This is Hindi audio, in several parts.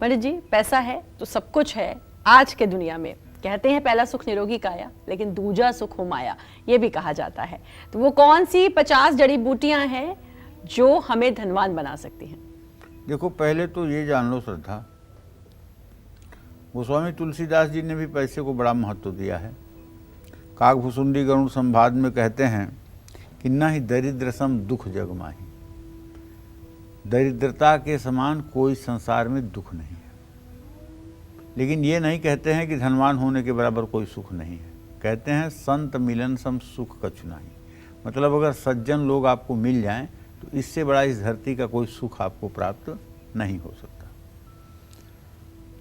पंडित जी, पैसा है तो सब कुछ है आज के दुनिया में। कहते हैं पहला सुख निरोगी काया, लेकिन दूजा सुख हो माया, ये भी कहा जाता है। तो वो कौन सी 50 जड़ी बूटियां हैं जो हमें धनवान बना सकती हैं? देखो, पहले तो ये जान लो श्रद्धा, गोस्वामी तुलसीदास जी ने भी पैसे को बड़ा महत्व दिया है। काकभुसुंडी गरुड़ संवाद में कहते हैं कि न ही दरिद्र सम दुख जग माही, दरिद्रता के समान कोई संसार में दुख नहीं है। लेकिन ये नहीं कहते हैं कि धनवान होने के बराबर कोई सुख नहीं है। कहते हैं संत मिलन सम सुख कछु नहीं। मतलब अगर सज्जन लोग आपको मिल जाएं तो इससे बड़ा इस धरती का कोई सुख आपको प्राप्त नहीं हो सकता।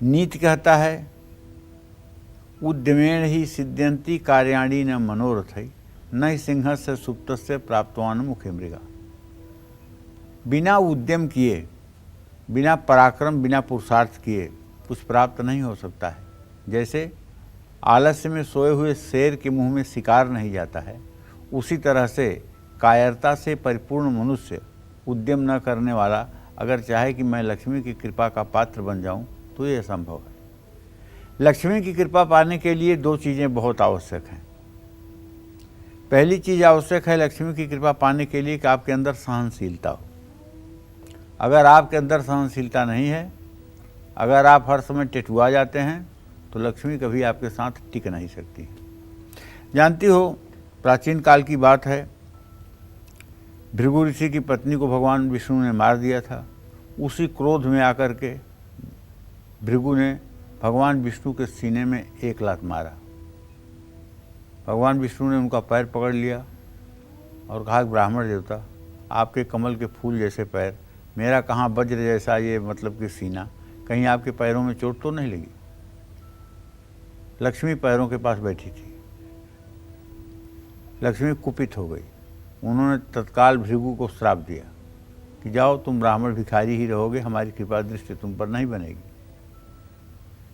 नीति कहता है उद्यमेण ही सिद्ध्यंती कार्याणी न मनोरथई न ही सिंह से सुप्त से प्राप्तवान मुखे मृगा। बिना उद्यम किए, बिना पराक्रम, बिना पुरुषार्थ किए कुछ प्राप्त नहीं हो सकता है। जैसे आलस्य में सोए हुए शेर के मुंह में शिकार नहीं जाता है, उसी तरह से कायरता से परिपूर्ण मनुष्य, उद्यम न करने वाला अगर चाहे कि मैं लक्ष्मी की कृपा का पात्र बन जाऊं तो ये असंभव है। लक्ष्मी की कृपा पाने के लिए दो चीज़ें बहुत आवश्यक हैं। पहली चीज़ आवश्यक है लक्ष्मी की कृपा पाने के लिए कि आपके अंदर सहनशीलता हो। अगर आपके अंदर सहनशीलता नहीं है, अगर आप हर समय टेटुआ जाते हैं तो लक्ष्मी कभी आपके साथ टिक नहीं सकती। जानती हो, प्राचीन काल की बात है, भृगु ऋषि की पत्नी को भगवान विष्णु ने मार दिया था। उसी क्रोध में आकर के भृगु ने भगवान विष्णु के सीने में एक लात मारा। भगवान विष्णु ने उनका पैर पकड़ लिया और कहा, ब्राह्मण देवता, आपके कमल के फूल जैसे पैर, मेरा कहाँ वज्र जैसा ये मतलब कि सीना, कहीं आपके पैरों में चोट तो नहीं लगी? लक्ष्मी पैरों के पास बैठी थी। लक्ष्मी कुपित हो गई। उन्होंने तत्काल भृगु को श्राप दिया कि जाओ, तुम ब्राह्मण भिखारी ही रहोगे, हमारी कृपा दृष्टि तुम पर नहीं बनेगी।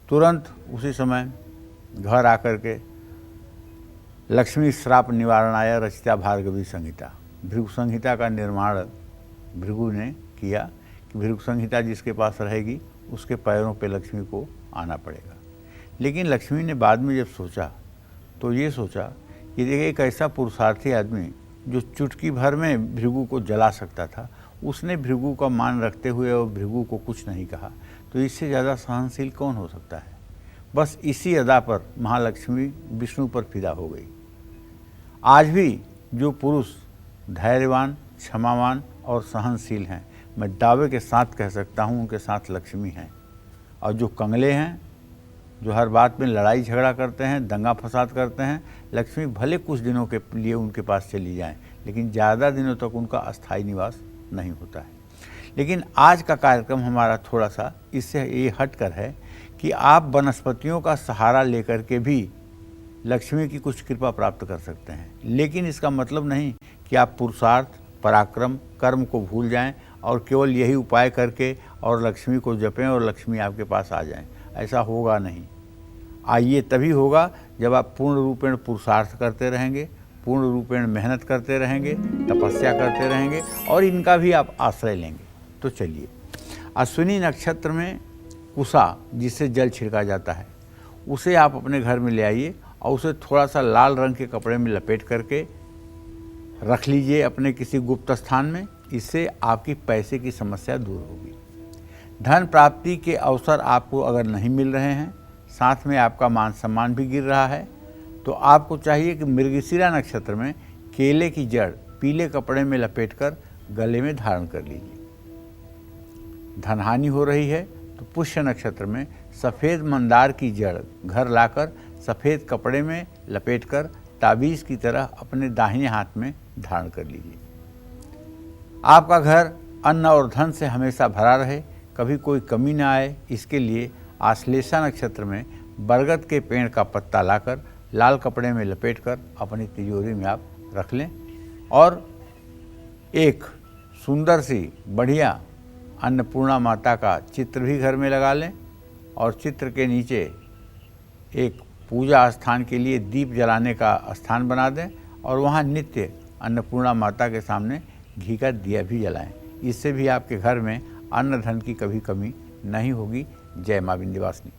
तुरंत उसी समय घर आकर के लक्ष्मी श्राप निवारणाय रचिता भार्गवी संहिता, भृगु संहिता का निर्माण भृगु ने किया कि भृगु संहिता जिसके पास रहेगी उसके पैरों पे लक्ष्मी को आना पड़ेगा। लेकिन लक्ष्मी ने बाद में जब सोचा तो ये सोचा कि देखिए, एक ऐसा पुरुषार्थी आदमी जो चुटकी भर में भृगु को जला सकता था, उसने भृगु का मान रखते हुए और भृगु को कुछ नहीं कहा, तो इससे ज़्यादा सहनशील कौन हो सकता है। बस इसी अदा पर महालक्ष्मी विष्णु पर फिदा हो गई। आज भी जो पुरुष धैर्यवान, क्षमावान और सहनशील हैं, मैं दावे के साथ कह सकता हूँ उनके साथ लक्ष्मी हैं। और जो कंगले हैं, जो हर बात में लड़ाई झगड़ा करते हैं, दंगा फसाद करते हैं, लक्ष्मी भले कुछ दिनों के लिए उनके पास चली जाएं, लेकिन ज़्यादा दिनों तक उनका अस्थायी निवास नहीं होता है। लेकिन आज का कार्यक्रम हमारा थोड़ा सा इससे ये हटकर है कि आप वनस्पतियों का सहारा लेकर के भी लक्ष्मी की कुछ कृपा प्राप्त कर सकते हैं। लेकिन इसका मतलब नहीं कि आप पुरुषार्थ, पराक्रम, कर्म को भूल जाएं और केवल यही उपाय करके और लक्ष्मी को जपें और लक्ष्मी आपके पास आ जाएं। ऐसा होगा नहीं। आइए तभी होगा जब आप पूर्ण रूपेण पुरुषार्थ करते रहेंगे, पूर्ण रूपेण मेहनत करते रहेंगे, तपस्या करते रहेंगे और इनका भी आप आश्रय लेंगे। तो चलिए, अश्विनी नक्षत्र में कुसा जिससे जल छिड़का जाता है, उसे आप अपने घर में ले आइए और उसे थोड़ा सा लाल रंग के कपड़े में लपेट करके रख लीजिए अपने किसी गुप्त स्थान में। इससे आपकी पैसे की समस्या दूर होगी। धन प्राप्ति के अवसर आपको अगर नहीं मिल रहे हैं, साथ में आपका मान सम्मान भी गिर रहा है, तो आपको चाहिए कि मृगशिरा नक्षत्र में केले की जड़ पीले कपड़े में लपेटकर गले में धारण कर लीजिए। धन हानि हो रही है तो पुष्य नक्षत्र में सफ़ेद मंदार की जड़ घर लाकर सफ़ेद कपड़े में लपेटकर ताबीज़ की तरह अपने दाहिने हाथ में धारण कर लीजिए। आपका घर अन्न और धन से हमेशा भरा रहे, कभी कोई कमी न आए, इसके लिए आश्लेषा नक्षत्र में बरगद के पेड़ का पत्ता लाकर लाल कपड़े में लपेटकर अपनी तिजोरी में आप रख लें और एक सुंदर सी बढ़िया अन्नपूर्णा माता का चित्र भी घर में लगा लें और चित्र के नीचे एक पूजा स्थान के लिए दीप जलाने का स्थान बना दें और वहाँ नित्य अन्नपूर्णा माता के सामने घी का दिया भी जलाएं। इससे भी आपके घर में अन्न धन की कभी कमी नहीं होगी। जय मां विंध्यवासिनी।